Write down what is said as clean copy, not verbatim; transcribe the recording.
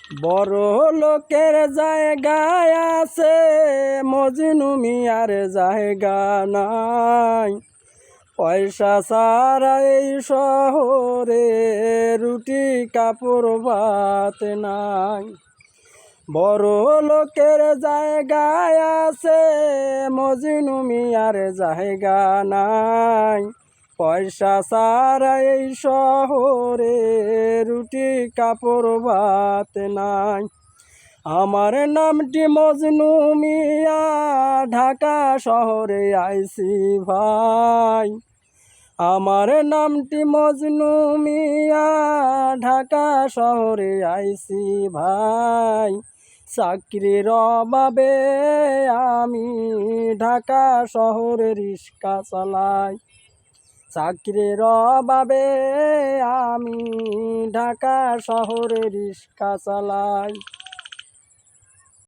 বড় লোকের জায়গায় আছে, মজনু মিয়ার জায়গা নাই। পয়সা ছাড়া এই শহরে রুটি কাপড় ভাত নাই। বড় লোকের জায়গায় আছে, মজনু মিয়ার জায়গা নাই। পয়সা ছাড়া এই শহরে রুটি কাপড় ভাত নাই। আমার নামটি মজনু মিয়া, ঢাকা শহরে আইছি ভাই। আমার নামটি মজনু মিয়া, ঢাকা শহরে আইছি ভাই। চাকরির অভাবে আমি ঢাকা শহরে রিক্সা চালাই। চাকরির অভাবে আমি ঢাকা শহরে রিক্সা চালাই।